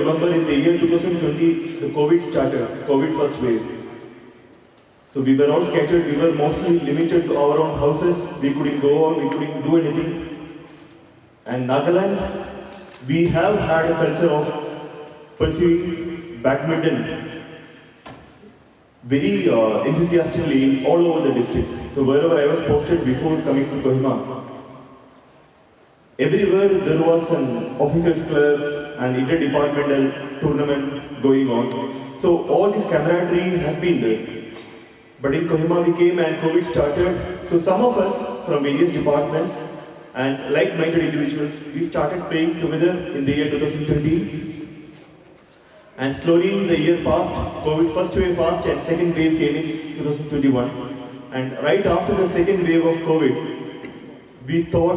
remember in the year 2020, the COVID started, COVID first wave. So we were all scattered, we were mostly limited to our own houses, we couldn't go out, we couldn't do anything. And Nagaland, we have had a culture of pursuing badminton very enthusiastically all over the districts. So wherever I was posted before coming to Kohima, everywhere there was an officers club and interdepartmental tournament going on. So all this camaraderie has been there. But in Kohima we came and COVID started. So some of us from various departments and like-minded individuals, we started playing together in the year 2020. And slowly the year passed, COVID first wave passed and second wave came in 2021. And right after the second wave of COVID, we thought,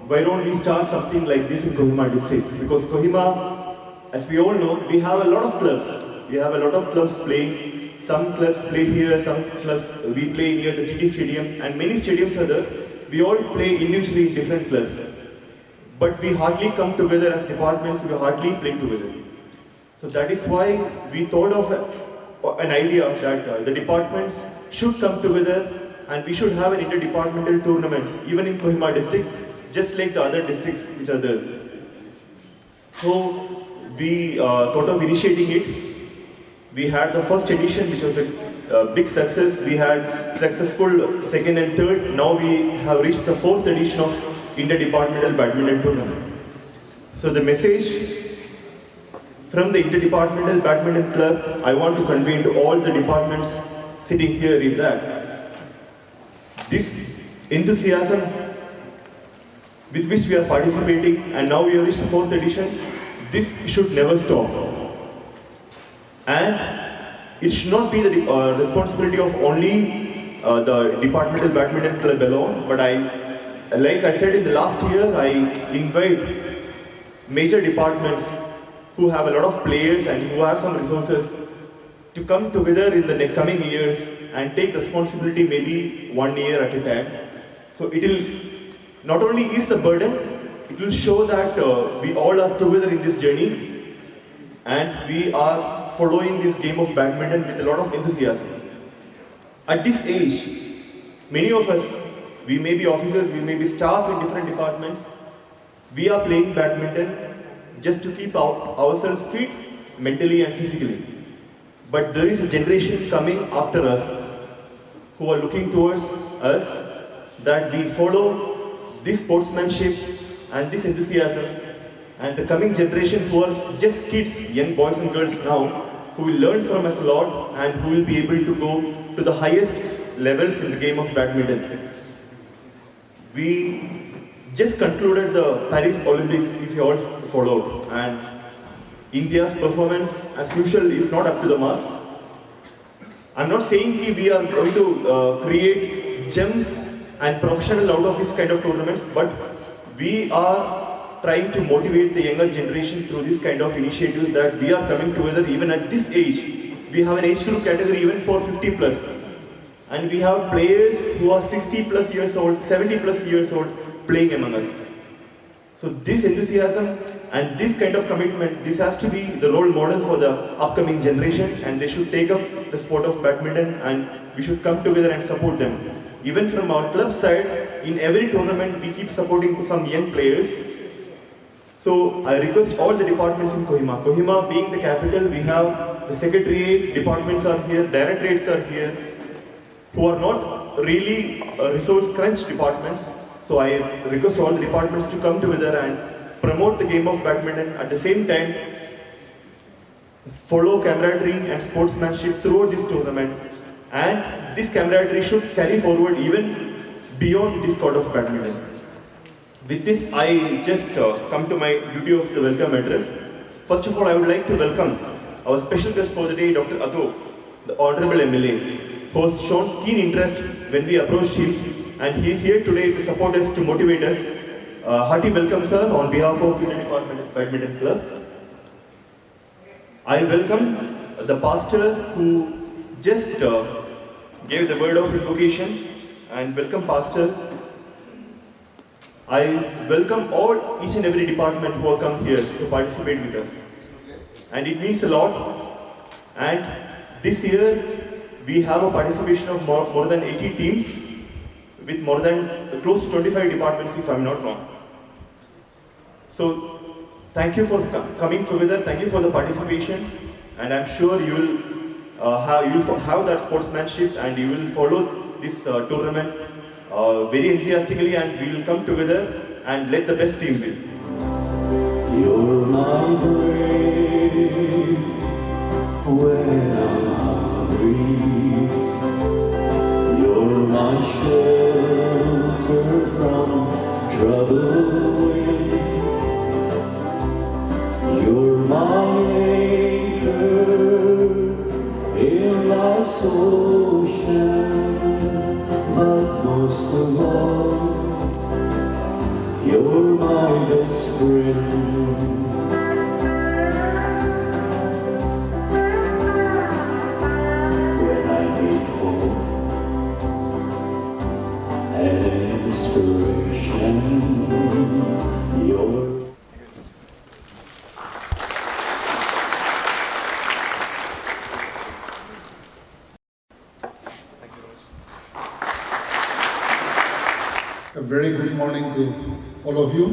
why don't we start something like this in Kohima district? Because Kohima, as we all know, we have a lot of clubs. We have a lot of clubs playing. Some clubs play here, some clubs we play near the TT stadium, and many stadiums are there. We all play individually in different clubs. But we hardly come together as departments, we hardly play together. So that is why we thought of an idea that the departments should come together and we should have an interdepartmental tournament, even in Kohima district, just like the other districts which are there. So we thought of initiating it. We had the first edition, which was a big success. We had successful second and third. Now we have reached the fourth edition of interdepartmental badminton tournament. So the message from the Interdepartmental Badminton Club, I want to convey to all the departments sitting here is that this enthusiasm with which we are participating, and now we have reached the fourth edition, this should never stop. And it should not be the responsibility of only the Departmental Badminton Club alone, but like I said in the last year, I invite major departments who have a lot of players and who have some resources to come together in the coming years and take responsibility maybe 1 year at a time. So it will not only ease the burden, it will show that we all are together in this journey and we are following this game of badminton with a lot of enthusiasm. At this age, many of us, we may be officers, we may be staff in different departments, we are playing badminton just to keep ourselves fit mentally and physically. But there is a generation coming after us who are looking towards us that we follow this sportsmanship and this enthusiasm, and the coming generation who are just kids, young boys and girls now, who will learn from us a lot and who will be able to go to the highest levels in the game of badminton. We just concluded the Paris Olympics, if you all followed, and India's performance, as usual, is not up to the mark. I'm not saying we are going to create gems and professional out of this kind of tournaments, but we are trying to motivate the younger generation through this kind of initiatives that we are coming together even at this age. We have an age group category even for 50 plus. And we have players who are 60 plus years old, 70 plus years old playing among us. So this enthusiasm and this kind of commitment, this has to be the role model for the upcoming generation, and they should take up the sport of badminton and we should come together and support them. Even from our club side, in every tournament we keep supporting some young players. So I request all the departments in Kohima. Kohima being the capital, we have the secretariat, departments are here, directorates are here, who are not really resource crunch departments. So I request all the departments to come together and promote the game of badminton, at the same time follow camaraderie and sportsmanship throughout this tournament, and this camaraderie should carry forward even beyond this court of badminton. With this, I just come to my duty of the welcome address. First of all, I would like to welcome our special guest for the day, Dr. Ato, the Honorable MLA, who has shown keen interest when we approached him, and he is here today to support us, to motivate us. Hearty welcome, sir, on behalf of the Department Badminton Club. I welcome the pastor who just gave the word of invocation, and welcome, pastor. I welcome all, each and every department who have come here to participate with us. and it means a lot. And this year we have a participation of more than 80 teams with more than close to 25 departments, if I'm not wrong. So thank you for coming together, thank you for the participation, and I'm sure you will have that sportsmanship and you will follow this tournament very enthusiastically, and we will come together and let the best team win. You're my brain when I'm hungry. You're my shelter from troubled wind. You're my anchor in life's ocean, but most of all, you're my best friend. When I need hope and inspiration, you're a very good morning to all of you.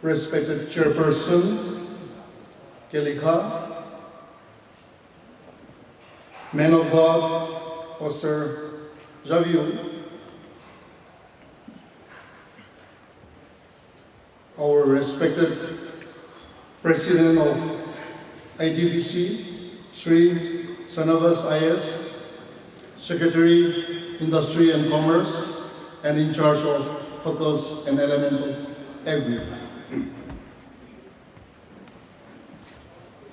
Respected Chairperson Kelika, Man of God Pastor Javiu, our respected President of IDBC, Sri Sanavas IS, Secretary, Industry and Commerce, and in charge of focus and elements of agri.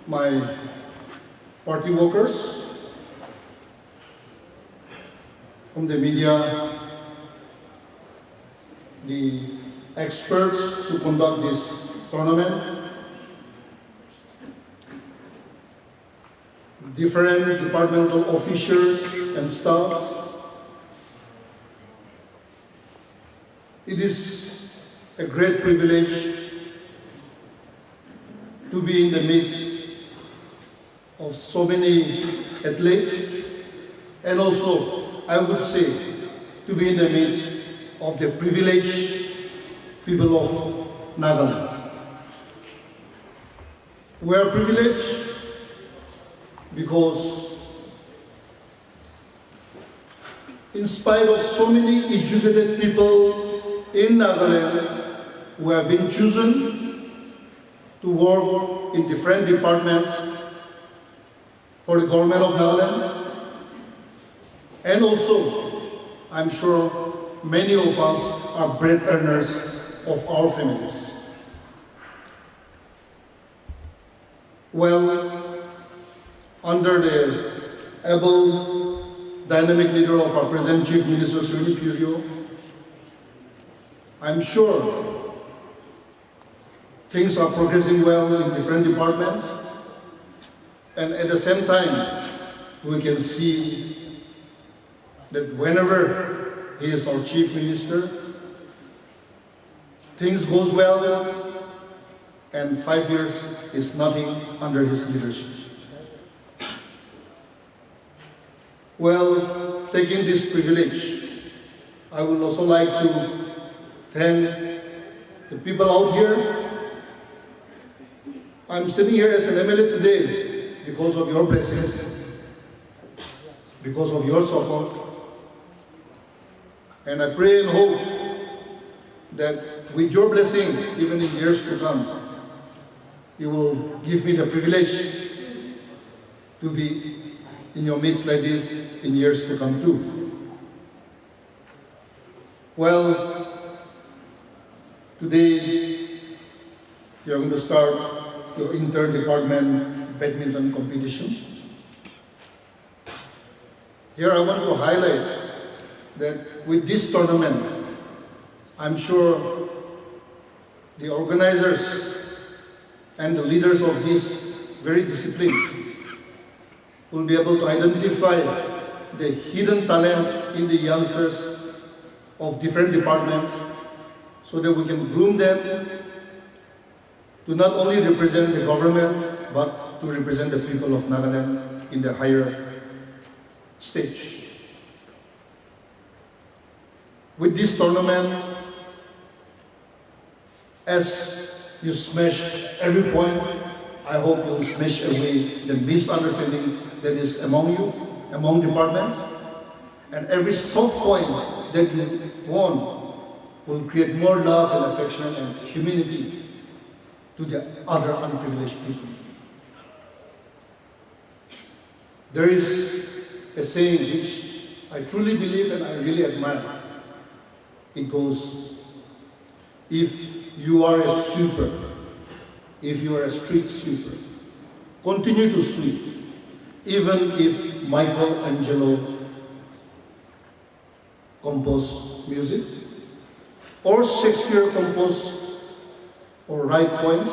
My party workers from the media, the experts who conduct this tournament, different departmental officials and staff. It is a great privilege to be in the midst of so many athletes, and also, I would say, to be in the midst of the privileged people of Nagaland. We are privileged because in spite of so many educated people in Nagaland who have been chosen to work in different departments for the government of Nagaland, and also, I'm sure many of us are bread earners of our families. Well, under the able, dynamic leader of our present Chief Minister, Sri Purio, I'm sure things are progressing well in different departments, and at the same time, we can see that whenever he is our Chief Minister, things goes well, and 5 years is nothing under his leadership. Well, taking this privilege, I would also like to thank the people out here. I'm sitting here as an MLA today because of your blessings, because of your support. And I pray and hope that with your blessing, even in years to come, you will give me the privilege to be in your midst like this in years to come too. Well, today you're going to start your inter-department badminton competition. Here I want to highlight that with this tournament, I'm sure the organizers and the leaders of this very discipline will be able to identify the hidden talent in the youngsters of different departments so that we can groom them to not only represent the government, but to represent the people of Nagaland in the higher stage. With this tournament, as you smash every point, I hope you'll smash away the misunderstanding that is among you, among departments, and every soft point that you won will create more love and affection and humility to the other unprivileged people. There is a saying which I truly believe and I really admire. It goes, if you are a sweeper, if you are a street sweeper, continue to sweep, even if Michelangelo composed music, or Shakespeare composed or write poems,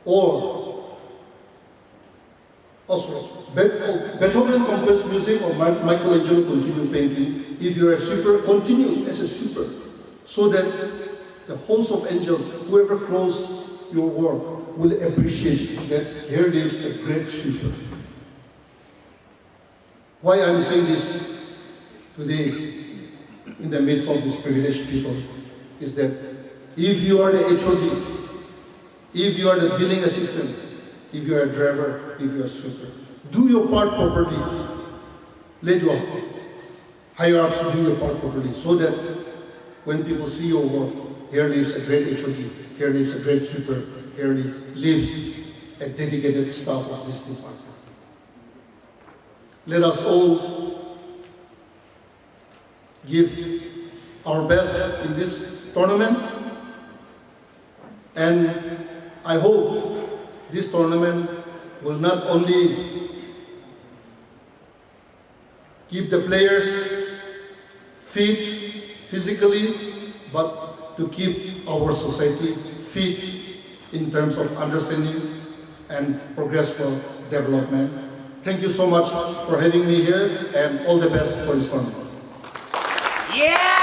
or also Beethoven composed music or Michelangelo continued painting. If you are a sweeper, continue as a sweeper, so that the host of angels, whoever close your work, will appreciate that here lives a great sweeper. Why I'm saying this today in the midst of these privileged people is that if you are the HOD, if you are the billing assistant, if you are a driver, if you are a sweeper, do your part properly. Let your higher ups do your part properly, so that when people see your work, here lives a great HOD, here lives a great sweeper, here lives a dedicated staff of this department. Let us all give our best in this tournament, and I hope this tournament will not only keep the players fit physically, but to keep our society fit in terms of understanding and progressful development. Thank you so much for having me here, and all the best for this tournament. Yeah!